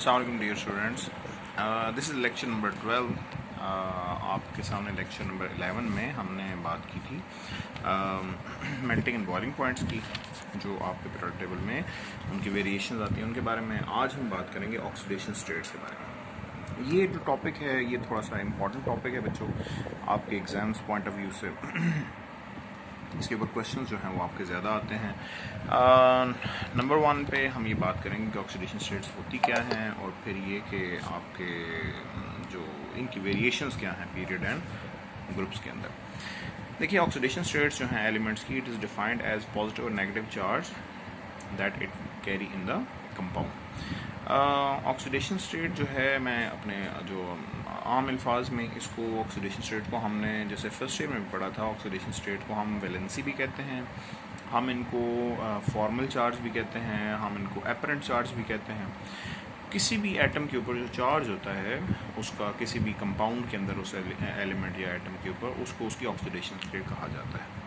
अस्सलाम वालेकुम dear students, this is lecture number 12। आपके सामने लेक्चर नंबर 11 में हमने बात की थी मेल्टिंग एंड बॉइलिंग पॉइंट्स की, जो आपके पीरियोडिक टेबल में उनकी वेरिएशंस आती हैं उनके बारे में। आज हम बात करेंगे ऑक्सीडेशन स्टेट्स के बारे में। ये जो टॉपिक है ये थोड़ा सा इम्पॉर्टेंट टॉपिक है बच्चों, आपके एग्ज़ाम्स पॉइंट ऑफ व्यू से इसके ऊपर क्वेश्चंस जो हैं वो आपके ज़्यादा आते हैं। नंबर 1 पे हम ये बात करेंगे कि ऑक्सीडेशन स्टेट्स होती क्या हैं, और फिर ये कि आपके जो इनकी वेरिएशंस क्या हैं पीरियड एंड ग्रुप्स के अंदर। देखिए, ऑक्सीडेशन स्टेट्स जो हैं एलिमेंट्स की, it is defined as positive और negative charge that it carry in the compound. Oxidation state जो है, मैं अपने जो आम अल्फाज में इसको ऑक्सीडेशन स्टेट को हमने जैसे फर्स्ट ईयर में भी पढ़ा था, ऑक्सीडेशन स्टेट को हम वैलेंसी भी कहते हैं, हम इनको फॉर्मल चार्ज भी कहते हैं, हम इनको एपरेंट चार्ज भी कहते हैं। किसी भी एटम के ऊपर जो चार्ज होता है उसका किसी भी कंपाउंड के अंदर उस एलिमेंट या एटम के ऊपर, उसको उसकी ऑक्सीडेशन स्टेट कहा जाता है।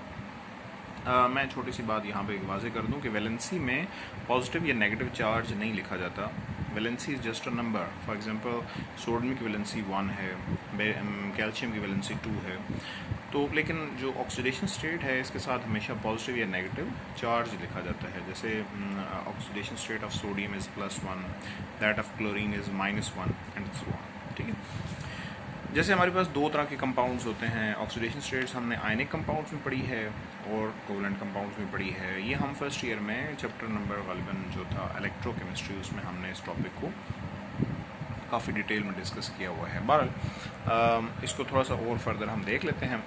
मैं छोटी सी बात यहाँ पे वाज़े कर दूँ कि वैलेंसी में पॉजिटिव या नेगेटिव चार्ज नहीं लिखा जाता। Valency is just a number. For example sodium की वैलेंसी 1 है, कैल्शियम की वैलेंसी 2 है। तो लेकिन जो ऑक्सीडेशन स्टेट है इसके साथ हमेशा पॉजिटिव या नेगेटिव चार्ज लिखा जाता है। जैसे oxidation state of sodium is +1, that of chlorine is -1 and so on. ठीक है। जैसे हमारे पास दो तरह के कंपाउंड्स होते हैं, ऑक्सीडेशन स्टेट्स हमने आयनिक कंपाउंड्स में पढ़ी है और कोवलेंट कंपाउंड्स में पढ़ी है। ये हम फर्स्ट ईयर में चैप्टर नंबर गालिबन जो था इलेक्ट्रोकेमिस्ट्री, उसमें हमने इस टॉपिक को काफ़ी डिटेल में डिस्कस किया हुआ है। बहरहाल इसको थोड़ा सा और फर्दर हम देख लेते हैं।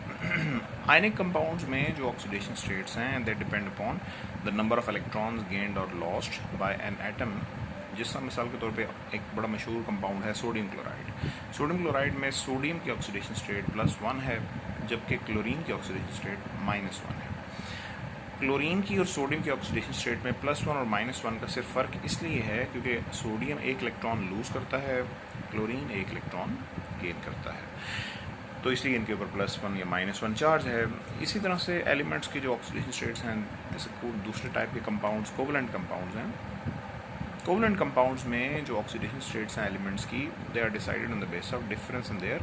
आयनिक कंपाउंड्स में जो ऑक्सीडेशन स्टेट्स हैं they depend upon the number of electrons gained और लॉस्ट बाय एन एटम। जिस मिसाल के तौर पे एक बड़ा मशहूर कंपाउंड है सोडियम क्लोराइड। सोडियम क्लोराइड में सोडियम की ऑक्सीडेशन स्टेट +1 है, जबकि क्लोरीन की ऑक्सीडेशन स्टेट -1 है। क्लोरीन की और सोडियम की ऑक्सीडेशन स्टेट में +1 और -1 का सिर्फ फ़र्क इसलिए है क्योंकि सोडियम एक इलेक्ट्रॉन लूज़ करता है, क्लोरीन एक इलेक्ट्रॉन गेन करता है, तो इसलिए इनके ऊपर +1 या -1 चार्ज है। इसी तरह से एलिमेंट्स की जो ऑक्सीडेशन स्टेट्स हैं, जैसे दूसरे टाइप के कंपाउंड्स कोवलेंट कंपाउंड्स हैं, कोवलेंट कंपाउंड्स में जो ऑक्सीडेशन स्टेट्स हैं एलिमेंट्स की, they are decided on the base of difference in their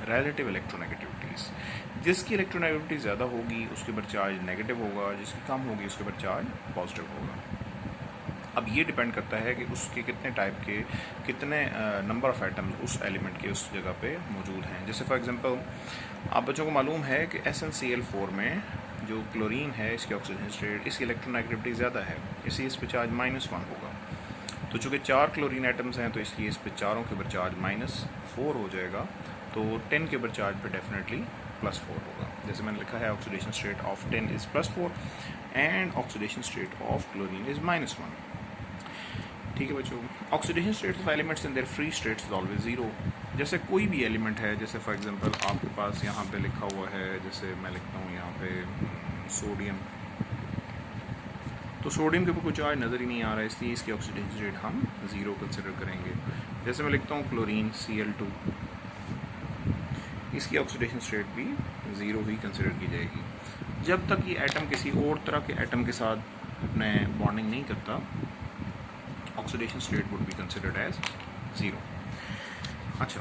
relative electronegativities. जिसकी इलेक्ट्रोनेगेटिविटी ज़्यादा होगी उसके ऊपर चार्ज नेगेटिव होगा, जिसकी कम होगी उसके ऊपर चार्ज पॉजिटिव होगा। अब ये डिपेंड करता है कि उसके कितने टाइप के कितने नंबर ऑफ़ एटम्स उस एलिमेंट के उस जगह पे मौजूद हैं। जैसे फॉर एग्जांपल आप बच्चों को मालूम है कि SnCl4 में जो क्लोरीन है इसकी ऑक्सीजन स्टेट, इसकी इलेक्ट्रोनेगेटिविटी ज़्यादा है, इसलिए इस पर चार्ज -1 होगा। तो चूँकि 4 क्लोरीन एटम्स हैं तो इसलिए इस पर चारों के ऊपर चार्ज -4 हो जाएगा, तो 10 के ऊपर चार्ज पे डेफिनेटली +4 होगा। जैसे मैंने लिखा है oxidation state of 10 is +4 and oxidation state of chlorine is -1। ठीक है बच्चों। Oxidation states of elements in their free states is always 0। जैसे कोई भी एलिमेंट है, जैसे फॉर एग्जांपल आपके पास यहाँ पे लिखा हुआ है, जैसे मैं लिखता हूँ यहाँ पे सोडियम, तो सोडियम के ऊपर कोई चार्ज नज़र ही नहीं आ रहा है, इसलिए इसकी ऑक्सीडेशन स्टेट हम 0 कंसिडर करेंगे। जैसे मैं लिखता हूँ क्लोरीन Cl2, इसकी ऑक्सीडेशन स्टेट भी 0 ही कंसिडर की जाएगी। जब तक ये एटम किसी और तरह के एटम के साथ अपने बॉन्डिंग नहीं करता, oxidation state would be considered as 0। अच्छा,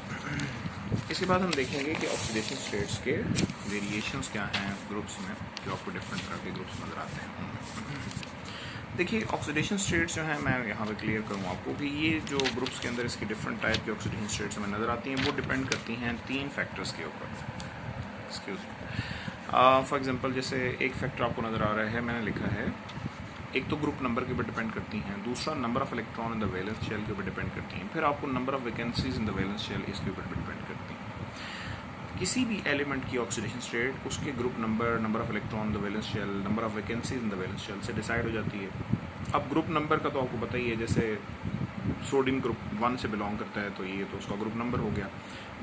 इसके बाद हम देखेंगे कि ऑक्सीडेशन स्टेट्स के वेरिएशंस क्या हैं ग्रुप्स में, जो आपको डिफरेंट तरह के ग्रुप्स नज़र आते हैं। देखिए, ऑक्सीडेशन स्टेट्स जो हैं, मैं यहाँ पे क्लियर करूँ आपको कि ये जो ग्रुप्स के अंदर इसकी डिफरेंट टाइप की ऑक्सीडेशन स्टेट्स हमें नज़र आती हैं, वो डिपेंड करती हैं 3 फैक्टर्स के ऊपर। फॉर एग्जांपल जैसे एक फैक्टर आपको नज़र आ रहा है, मैंने लिखा है, एक तो ग्रुप नंबर के ऊपर डिपेंड करती हैं, दूसरा number of electron in the valence shell के ऊपर डिपेंड करती हैं, फिर आपको number of vacancies in the valence shell इसके ऊपर डिपेंड करती हैं। किसी भी एलिमेंट की ऑक्सीडेशन स्टेट उसके group number, number of electron in the valence shell, number of vacancies in the valence shell से डिसाइड हो जाती है। अब ग्रुप नंबर का तो आपको पता ही है, जैसे सोडियम ग्रुप 1 से बिलोंग करता है तो ये तो उसका ग्रुप नंबर हो गया।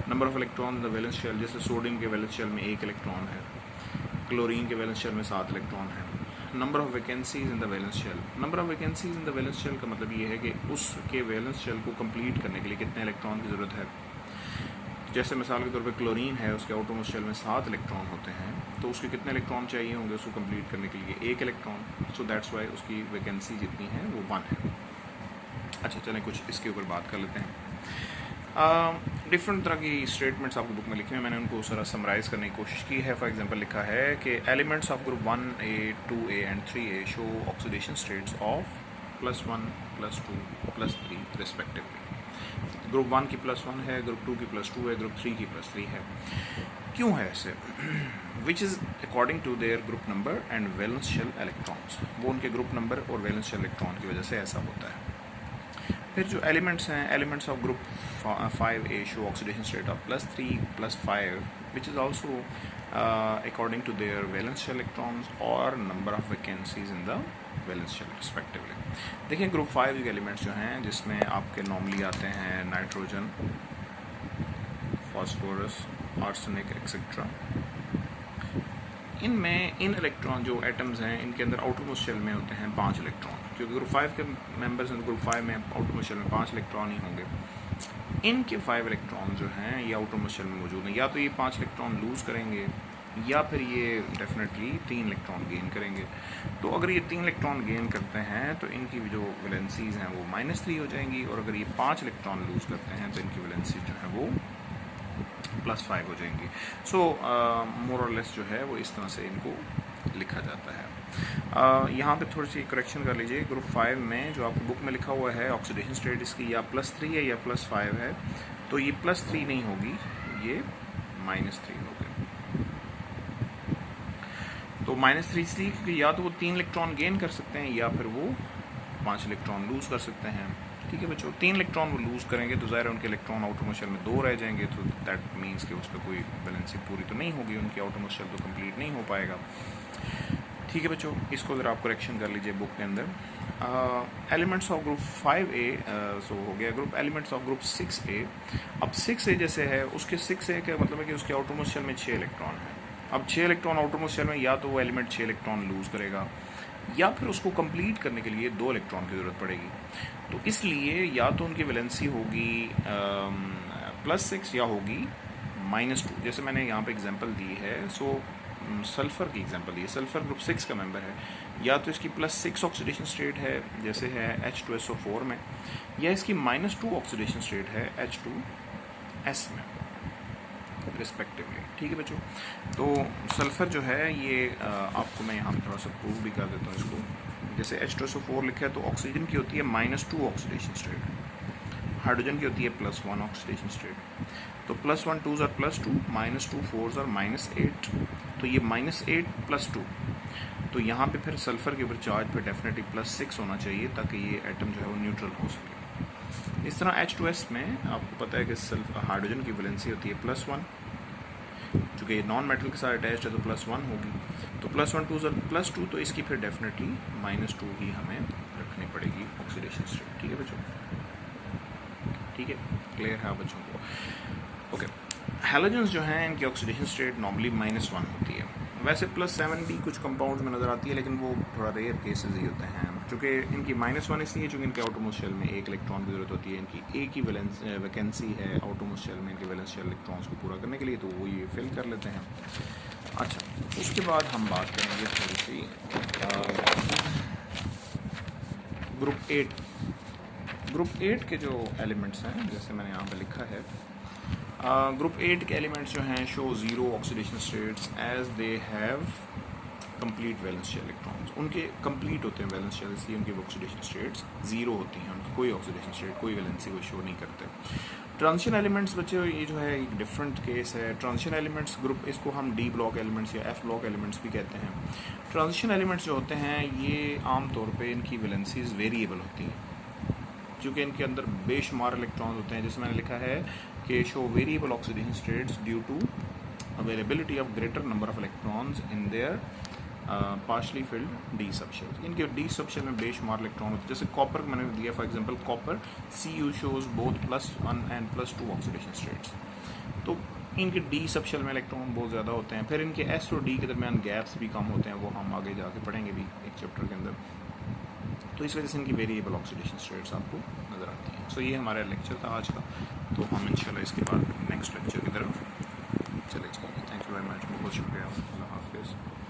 Number of electron in the valence shell, जैसे सोडियम के वैलेंस शेल में 1 इलेक्ट्रॉन है, क्लोरीन के वैलेंस शेल में 7 इलेक्ट्रॉन है। Number of vacancies in the valence shell, number of vacancies in the valence shell का मतलब ये है कि उसके वैलेंस शेल को कंप्लीट करने के लिए कितने इलेक्ट्रॉन की ज़रूरत है। जैसे मिसाल के तौर पे क्लोरीन है, उसके आउटरमोस्ट शेल में 7 इलेक्ट्रॉन होते हैं, तो उसके कितने इलेक्ट्रॉन चाहिए होंगे उसको कंप्लीट करने के लिए? 1 इलेक्ट्रॉन। सो दैट्स वाई उसकी वैकेंसी जितनी है वो 1 है। अच्छा चलें कुछ इसके ऊपर बात कर लेते हैं। डिफरेंट तरह की स्टेटमेंट्स आपकी बुक में लिखे हैं, मैंने उनको सारा समराइज़ करने की कोशिश की है। फॉर एग्जांपल लिखा है कि elements of group 1A, 2A and 3A show oxidation states of +1, +2, +3 respectively. Group 1 की +1 है, ग्रुप 2 की +2 है, ग्रुप 3 की +3 है। क्यों है ऐसे? Which is according to their group number and valence shell electrons. वो उनके ग्रुप नंबर और वैलेंस शेल इलेक्ट्रॉन की वजह से ऐसा होता है। फिर जो एलिमेंट्स हैं, elements of group 5A show oxidation state of +3, +5 which is also according to their valence shell electrons और number of vacancies in the valence shell respectively. देखिए ग्रुप 5 के एलिमेंट्स जो हैं जिसमें आपके नॉर्मली आते हैं नाइट्रोजन, फॉस्फोरस, आर्सेनिक एक्सेट्रा। इनमें इन इलेक्ट्रॉन जो एटम्स हैं इनके अंदर आउटरमोस्ट शेल में होते हैं 5 इलेक्ट्रॉन, क्योंकि ग्रुप 5 के मेंबर्स हैं, ग्रुप 5 में आउटरमोस्ट शेल में 5 इलेक्ट्रॉन ही होंगे। इनके 5 इलेक्ट्रॉन जो हैं ये आउटरमोस्ट शेल में मौजूद हैं। या तो ये 5 इलेक्ट्रॉन लूज़ करेंगे या फिर ये डेफिनेटली 3 इलेक्ट्रॉन गेन करेंगे। तो अगर ये 3 इलेक्ट्रॉन गेन करते हैं तो इनकी जो वैलेंसीज हैं वो -3 हो जाएंगी, और अगर ये 5 इलेक्ट्रॉन लूज़ करते हैं तो इनकी वैलेंसीज जो है वो +5 हो जाएंगी। सो मोर और लेस जो है वो इस तरह से इनको लिखा जाता है। यहाँ पे थोड़ी सी करेक्शन कर लीजिए। ग्रुप 5 में जो आपकी बुक में लिखा हुआ है ऑक्सीडेशन स्टेट इसकी या +3 है या +5 है, तो ये +3 नहीं होगी, ये -3 होगी। तो -3 इसलिए क्योंकि या तो वो 3 इलेक्ट्रॉन गेन कर सकते हैं या फिर वो 5 इलेक्ट्रॉन लूज़ कर सकते हैं। ठीक है बच्चों, 3 इलेक्ट्रॉन वो लूज़ करेंगे तो ज़ाहिर है उनके इलेक्ट्रॉन आउटरमोस्ट शेल में 2 रह जाएंगे, तो दैट मीन्स कि उसका कोई बैलेंसिंग पूरी तो नहीं होगी, उनकी आउटरमोस्ट शेल तो कंप्लीट नहीं हो पाएगा। ठीक है बच्चों, इसको ज़रा आप करेक्शन कर लीजिए बुक के अंदर। एलिमेंट्स ऑफ ग्रुप 5A सो हो गया। Group elements of group 6A, अब 6A जैसे है उसके 6A का मतलब है कि उसके आउटरमोस्ट शेल में 6 इलेक्ट्रॉन है। अब 6 इलेक्ट्रॉन आउटरमोस्ट शेल में या तो वो एलिमेंट 6 इलेक्ट्रॉन लूज़ करेगा या फिर उसको कंप्लीट करने के लिए 2 इलेक्ट्रॉन की ज़रूरत पड़ेगी। तो इसलिए या तो उनकी वैलेंसी होगी +6 या होगी -2। जैसे मैंने यहाँ पे एग्जांपल दी है, सो सल्फ़र की एग्जांपल दी है। सल्फ़र ग्रुप 6 का मेंबर है, या तो इसकी +6 ऑक्सीडेशन स्टेट है जैसे है H2SO4 में, या इसकी -2 ऑक्सीडेशन स्टेट है H2S में रिस्पेक्टिवली। ठीक है बच्चों, तो सल्फ़र जो है ये आपको मैं यहाँ पे थोड़ा सा प्रूव भी कर देता हूँ इसको। जैसे H2SO4 लिखा है तो ऑक्सीजन की होती है -2 ऑक्सीडेशन स्टेट, हाइड्रोजन की होती है +1 ऑक्सीडेशन स्टेट। तो +1 2s are +2, -2 4s are -8, तो ये -8 +2, तो यहाँ पे फिर सल्फ़र के ऊपर चार्ज पे डेफिनेटली +6 होना चाहिए ताकि ये एटम जो है वो न्यूट्रल हो सके। इस तरह H2S में आपको पता है कि हाइड्रोजन की वैलेंसी होती है +1, चूँकि ये नॉन मेटल के साथ अटैच्ड है तो +1 होगी, तो +1 2s are +2, तो इसकी फिर डेफिनेटली -2 ही हमें रखनी पड़ेगी ऑक्सीडेशन स्टेट। ठीक है बच्चों, ठीक है, क्लियर है बच्चों को? ओके, हैलोजेंस जो हैं इनकी ऑक्सीडेशन स्टेट नॉर्मली -1 होती है। वैसे +7 भी कुछ कंपाउंड्स में नज़र आती है, लेकिन वो थोड़ा रेयर केसेस ही होते हैं, चूँकि इनकी -1 इसलिए चूँकि इनके आउटरमोस्ट शेल में 1 इलेक्ट्रॉन की ज़रूरत होती है। इनकी एक ही वैकेंसी है आउटरमोस्ट शेल में इनके वैलेंस शेल इलेक्ट्रॉन्स को पूरा करने के लिए, तो वो ये फिल कर लेते हैं। अच्छा, उसके बाद हम बात करेंगे थोड़ी सी ग्रुप 8। ग्रुप 8 के जो एलिमेंट्स हैं जैसे मैंने यहाँ पे लिखा है, ग्रुप 8 के एलिमेंट्स जो हैं show 0 oxidation states as they have complete valence shell electrons. उनके कंप्लीट होते हैं वैलेंस शेल, इसलिए उनकी ऑक्सीडेशन स्टेट्स 0 होती हैं, उनकी कोई ऑक्सीडेशन स्टेट कोई वैलेंसी वो शो नहीं करते। ट्रांजिशन एलिमेंट्स बच्चे ये जो है एक डिफरेंट केस है। ट्रांजिशन एलिमेंट्स ग्रुप, इसको हम D ब्लॉक एलिमेंट्स या F ब्लॉक एलिमेंट्स भी कहते हैं। ट्रांजिशन एलिमेंट्स जो होते हैं ये आमतौर पर इनकी वैलेंसीज वेरिएबल होती हैं, क्योंकि इनके अंदर बेशुमार इलेक्ट्रॉन होते हैं। जैसे मैंने लिखा है कि show variable oxidation states due to availability of greater number of electrons in their partially filled D subshell. इनके D सबशेल में बेशुमार इलेक्ट्रॉन होते हैं। जैसे कॉपर मैंने दिया for example, copper Cu shows both +1 and +2 oxidation states, तो इनके D सबशेल में इलेक्ट्रॉन बहुत ज़्यादा होते हैं। फिर इनके S और D के दरमियान गैप्स भी कम होते हैं, वो हम आगे जाके पढ़ेंगे भी एक चैप्टर के अंदर। तो इस वजह से इनकी वेरिएबल ऑक्सीडेशन स्टेट्स आपको नज़र आती हैं। सो ये हमारा लेक्चर था आज का, तो हम इंशाल्लाह इसके बाद नेक्स्ट लेक्चर की तरफ चले जाएंगे। थैंक यू वेरी मच, बहुत शुक्रिया, अल्लाह हाफिज़।